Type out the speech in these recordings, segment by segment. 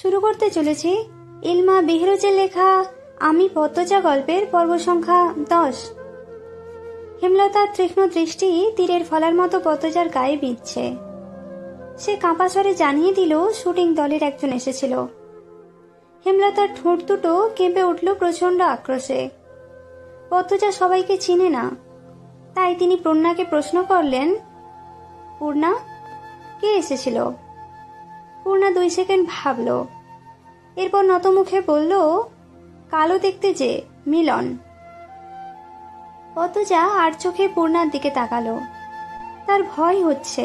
শুরু করতে চলেছি ইলমা বেহরোজের লেখা আমি পদ্মজা গল্পের পর্ব সংখ্যা 10। হেমলতার তীক্ষ্ণ দৃষ্টি তীরের ফলার মতো পদ্মজার গায়ে বিঁধছে। সে কাঁপা স্বরে জানিয়ে দিল শুটিং দলের একজন এসেছিল। হেমলতার ঠোঁট দুটো কেঁপে উঠল প্রচন্ড আক্রোশে। পদ্মজা সবাইকে চিনে না, তাই তিনি পূর্ণাকে প্রশ্ন করলেন, পূর্ণা, কে এসেছিল? পূর্ণা 2 সেকেন্ড ভাবল, এরপর নত মুখে বলল, কালো দেখতে যে মিলন। পদ্মজা আর চোখে পূর্ণার দিকে তাকালো। তার ভয় হচ্ছে,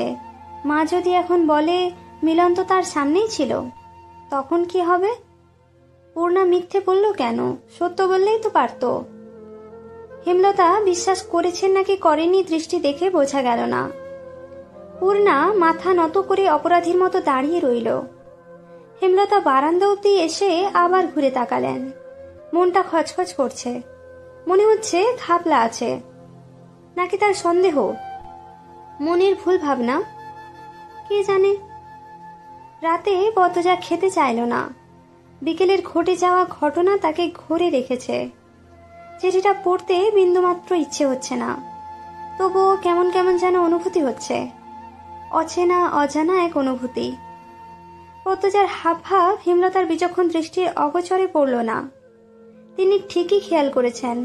মা যদি এখন বলে মিলন তো তার সামনেই ছিল, তখন কি হবে? পূর্ণা মিথ্যে বলল কেন? সত্য বললেই তো পারত। হেমলতা বিশ্বাস করেছেন নাকি করেনি দৃষ্টি দেখে বোঝা গেল না। পূর্ণা মাথা নত করে অপরাধীর মতো দাঁড়িয়ে রইল। হেমলতা বারান্দা অবধি এসে আবার ঘুরে তাকালেন। মনটা খচখচ করছে। মনে হচ্ছে ঘাবলা আছে, নাকি তার সন্দেহ, মনের ভুল ভাবনা, কে জানে। রাতে পদ্মজা খেতে চাইল না। বিকেলের ঘটে যাওয়া ঘটনা তাকে ঘরে রেখেছে। চিঠিটা পড়তে বিন্দুমাত্র ইচ্ছে হচ্ছে না, তবুও কেমন কেমন যেন অনুভূতি হচ্ছে, অচেনা অজানা এক অনুভূতি। পদ্মজার হাবভাব হেমলতার বিচক্ষণ দৃষ্টির অগোচরে পড়ল না। তিনি ঠিকই খেয়াল করেছেন,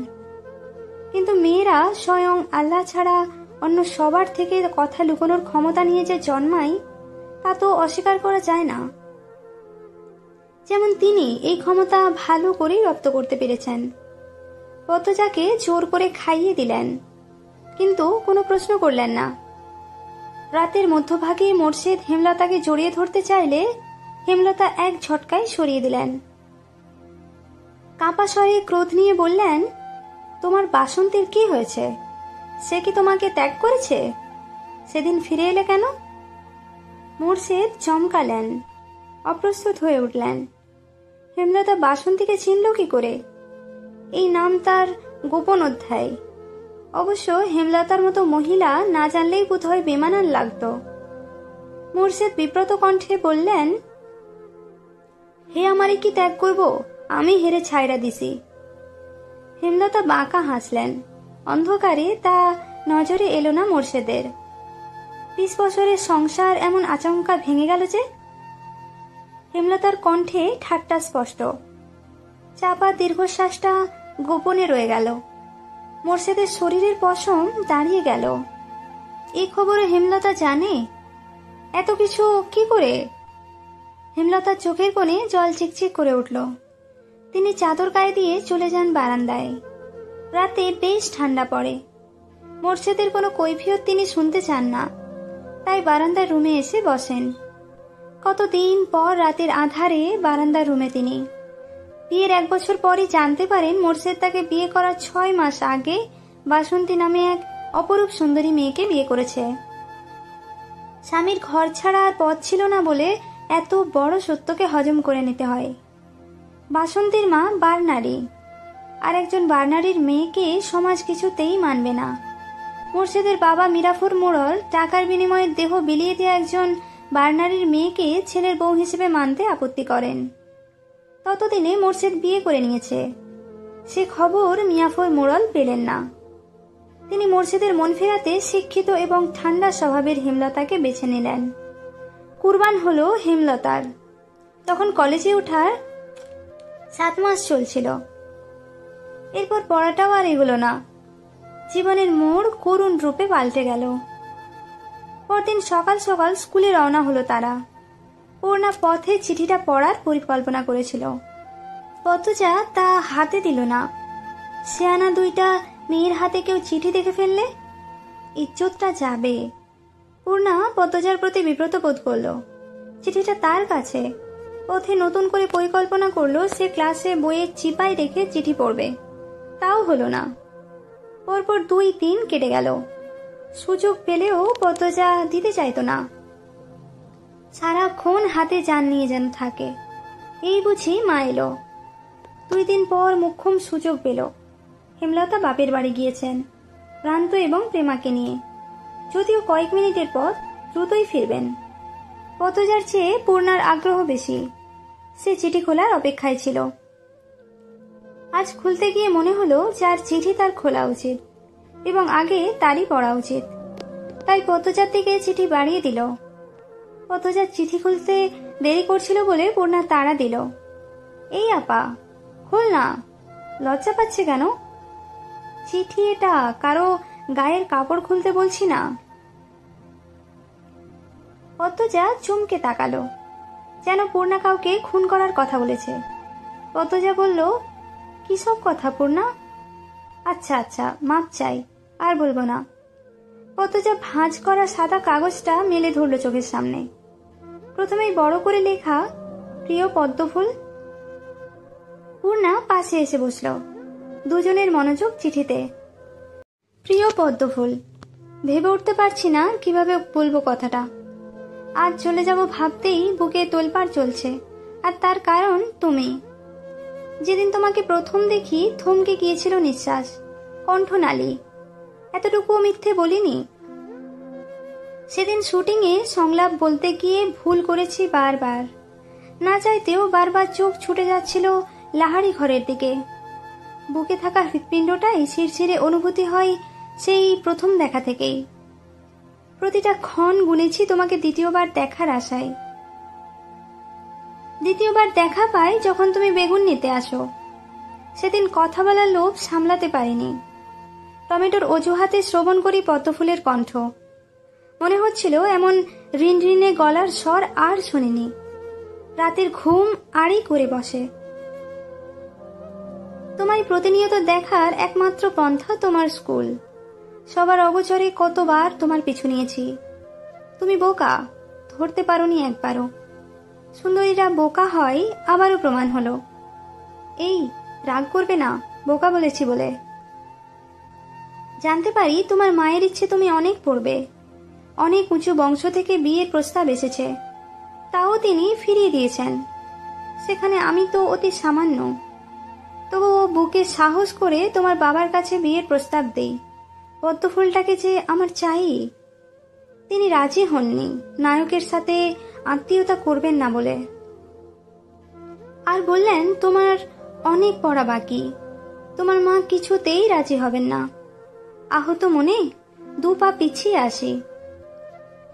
কিন্তু মেয়েরা স্বয়ং আল্লাহ ছাড়া অন্য সবার থেকে কথা লুকোনোর ক্ষমতা নিয়ে যে জন্মায়, তা তো অস্বীকার করা যায় না। যেমন তিনি এই ক্ষমতা ভালো করেই রপ্ত করতে পেরেছেন। পদ্মজাকে জোর করে খাইয়ে দিলেন, কিন্তু কোনো প্রশ্ন করলেন না। রাতের মধ্যভাগে মোর্শেদ হেমলতাকে জড়িয়ে ধরতে চাইলে হেমলতা এক ঝটকায় সরিয়ে দিলেন। কাঁপা স্বরে ক্রোধ নিয়ে বললেন, তোমার বাসন্তীর কি হয়েছে? সে কি তোমাকে ত্যাগ করেছে? সেদিন ফিরে এলে কেন? মোর্শেদ চমকালেন, অপ্রস্তুত হয়ে উঠলেন। হেমলতা বাসন্তীকে চিনল কি করে? এই নাম তার গোপন অধ্যায়। অবশ্য হেমলতার মতো মহিলা না জানলেই বোধহয় বেমানান লাগত। মোর্শেদ বিব্রত কণ্ঠে বললেন, হে আমারে কি ত্যাগ করব? আমি হেরে ছাইড়া দিছি। হেমলতা বাঁকা হাসলেন। অন্ধকারে তা নজরে এলো না মোর্শেদের। 20 বছরের সংসার এমন আচমকা ভেঙে গেল যে? হেমলতার কণ্ঠে ঠাট্টা স্পষ্ট। চাপা দীর্ঘশ্বাসটা গোপনে রয়ে গেল। মোর্শেদের শরীরের পশম দাঁড়িয়ে গেল। এই খবরে হেমলতা জানে? এত কিছু কি করে? হেমলতার চোখের কোণে জল চিকচিক করে উঠল। তিনি চাদর গায়ে দিয়ে চলে যান বারান্দায়। রাতে বেশ ঠান্ডা পড়ে। মোর্শেদের কোনো কৈফিয়ত তিনি শুনতে চান না, তাই বারান্দার রুমে এসে বসেন। কতদিন পর রাতের আধারে বারান্দার রুমে তিনি। বিয়ের 1 বছর পরই জানতে পারেন মোর্শেদ তাকে বিয়ে করার 6 মাস আগে বাসন্তী নামে এক অপরূপ সুন্দরী মেয়েকে বিয়ে করেছে। স্বামীর ঘর ছাড়া আর পথ ছিল না বলে এত বড় সত্যকে হজম করে নিতে হয়। বাসন্তীর মা বারনারী, আর একজন বারনারীর মেয়েকে সমাজ কিছুতেই মানবে না। মোর্শেদের বাবা মিরাফর মোড়ল টাকার বিনিময়ে দেহ বিলিয়ে দেওয়া একজন বারনারীর মেয়েকে ছেলের বউ হিসেবে মানতে আপত্তি করেন। ততদিনে মোর্শেদ বিয়ে করে নিয়েছে। সে খবর মিয়াফর মোড়ল পেলেন না। তিনি মোর্শেদের মন ফেরাতে শিক্ষিত এবং ঠান্ডা স্বভাবের হেমলতাকে বেছে নিলেন। কুরবান হলো হেমলতার। তখন কলেজে ওঠার 7 মাস চলছিল। এরপর পড়াটাও আর এগোলো না। জীবনের মোড় করুণ রূপে পাল্টে গেল। পরদিন সকাল সকাল স্কুলে রওনা হলো তারা। পূর্ণা পথে চিঠিটা পড়ার পরিকল্পনা করেছিল। পদ্মজা তা হাতে দিল না। শেয়ানা 2টা মেয়ের হাতে কেউ চিঠি দেখে ফেললে ইজ্জতটা যাবে। পূর্ণা পদ্মজার প্রতি বিব্রত বোধ করল। চিঠিটা তার কাছে। পথে নতুন করে পরিকল্পনা করলো সে ক্লাসে বইয়ে চিপায় রেখে চিঠি পড়বে। তাও হলো না। পরপর 2 দিন কেটে গেল। সুযোগ পেলেও পদ্মজা দিতে চাইতো না। সারাক্ষণ হাতে যান নিয়ে যেন থাকে। এই বুঝি মা এলো। 2 দিন পর মোক্ষম সুযোগ পেল। হেমলতা বাপের বাড়ি গিয়েছেন, প্রান্ত এবং প্রেমাকে নিয়ে। যদিও কয়েক মিনিটের পর দ্রুতই ফিরবেন। পদ্মজার চেয়ে পূর্ণার আগ্রহ বেশি। সে চিঠি খোলার অপেক্ষায় ছিল। আজ খুলতে গিয়ে মনে হলো যার চিঠি তার খোলা উচিত এবং আগে তারই পড়া উচিত। তাই পদ্মজার দিকে চিঠি বাড়িয়ে দিল। পদ্মজার চিঠি খুলতে দেরি করছিল বলে পূর্ণা তাড়া দিল। এই আপা, খোল না, লজ্জা পাচ্ছে কেন? চিঠি এটা, কারো গায়ের কাপড় খুলতে বলছি না। পদ্মজা চমকে তাকালো, যেন পূর্ণা কাউকে খুন করার কথা বলেছে। পদ্মজা বলল, কি সব কথা পূর্ণা? আচ্ছা আচ্ছা, মাপ চাই, আর বলবো না। পদ্মজা ভাঁজ করা সাদা কাগজটা মেলে ধরল চোখের সামনে। প্রথমেই বড় করে লেখা, প্রিয় পদ্মফুল। পূর্ণা পাশে এসে বসল। দুজনের মনোযোগ চিঠিতে। প্রিয় পদ্মফুল, ভেবে উঠতে পারছি না কিভাবে বলবো কথাটা। আজ চলে যাব ভাবতেই বুকে তোলপাড় চলছে, আর তার কারণ তুমি। যেদিন তোমাকে প্রথম দেখি থমকে গিয়েছিল নিঃশ্বাস, কণ্ঠনালী। এতটুকুও মিথ্যে বলিনি। সেদিন শুটিংয়ে সংলাপ বলতে গিয়ে ভুল করেছি বারবার। না চাইতেও বারবার চোখ ছুটে যাচ্ছিল লাহারি ঘরের দিকে। বুকে থাকা হৃৎপিণ্ডটাই শিরশিরে অনুভূতি হয় সেই প্রথম দেখা থেকেই। প্রতিটা ক্ষণ গুনেছি তোমাকে দ্বিতীয়বার দেখার আশায়। দ্বিতীয়বার দেখা পাই যখন তুমি বেগুন নিতে আসো। সেদিন কথা বলার লোভ সামলাতে পারিনি। টমেটোর অজুহাতে শ্রবণ করি পদ্মফুলের কণ্ঠ। মনে হচ্ছিল এমন রিনরিনে গলার স্বর আর শুনিনি। রাতের ঘুম আড়ি করে বসে। তোমায় প্রতিনিয়ত দেখার একমাত্র পন্থা তোমার স্কুল। সবার অগোচরে কতবার তোমার পিছু নিয়েছি। তুমি বোকা, ধরতে পারোনি একবারও। সুন্দরীরা বোকা হয়, আবারও প্রমাণ হলো। এই, রাগ করবে না, বোকা বলেছি বলে। জানতে পারি তোমার মায়ের ইচ্ছে তুমি অনেক পড়বে। অনেক উঁচু বংশ থেকে বিয়ের প্রস্তাব এসেছে, তাও তিনি ফিরিয়ে দিয়েছেন। সেখানে আমি তো অতি সামান্য। তবু ও বুকে সাহস করে তোমার বাবার কাছে বিয়ের প্রস্তাব দেই। পদ্মফুলটাকে যে আমার চাই। তিনি রাজি হননি, নায়কের সাথে আত্মীয়তা করবেন না বলে। আর বললেন তোমার অনেক পড়া বাকি, তোমার মা কিছুতেই রাজি হবেন না। আহত মনে 2 পা পিছিয়ে আসি।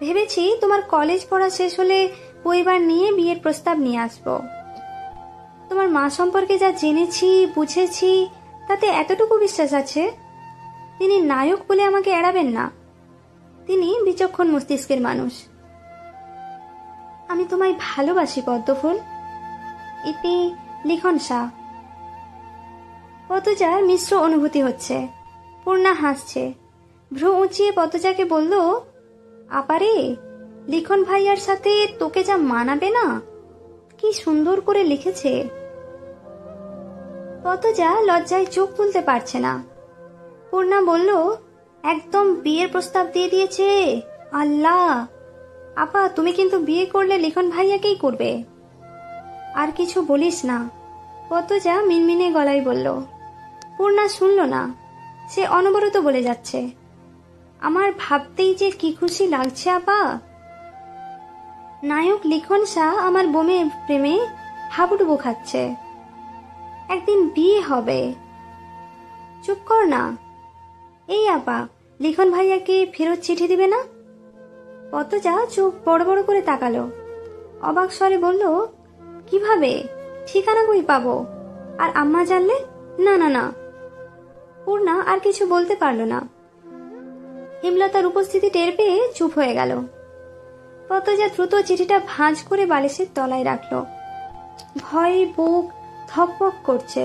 ভেবেছি তোমার কলেজ পড়া শেষ হলে পরিবার নিয়ে বিয়ের প্রস্তাব নিয়ে আসবো। তোমার মা সম্পর্কে যা জেনেছি বুঝেছি, তাতে এতটুকু বিশ্বাস আছে, তিনি নায়ক বলে আমাকে এড়াবেন না। তিনি বিচক্ষণ মস্তিষ্কের মানুষ। আমি তোমায় ভালোবাসি পদ্মফুল। ইতি লিখন শাহ। পদ্মজার মিশ্র অনুভূতি হচ্ছে। পূর্ণা হাসছে। ভ্রু উঁচিয়ে পদ্মজাকে বলল, আপারে, লিখন ভাইয়ার সাথে তোকে যা মানাবে না, কি সুন্দর করে লিখেছে। পদ্মজা লজ্জায় চোখ তুলতে পারছে না। পূর্ণা বলল, একদম বিয়ের প্রস্তাব দিয়ে দিয়েছে। আল্লাহ, আপা তুমি কিন্তু বিয়ে করলে লিখন ভাইয়াকেই করবে। আর কিছু বলিস না, পদ্মজা মিনমিনে গলায় বলল। পূর্ণা শুনল না। সে অনবরত বলে যাচ্ছে, আমার ভাবতেই যে কি খুশি লাগছে আপা। নায়ক লিখন শাহ আমার বোমের প্রেমে হাবুডুবু খাচ্ছে। একদিন বিয়ে হবে। চুপ কর না। এই আপা, লিখন ভাইয়াকে ফেরত চিঠি দিবে না? পদ্মজা চোখ বড় বড় করে তাকালো। অবাক স্বরে বলল, কিভাবে? ঠিকানা কই পাবো? আর আম্মা জানলে? না না না। পূর্ণা আর কিছু বলতে পারল না। হেমলতার উপস্থিতি টের পেয়ে চুপ হয়ে গেল। পদ্মজা দ্রুত চিঠিটা ভাঁজ করে বালিশের তলায় রাখল। ভয়ে বুক ধকপক করছে।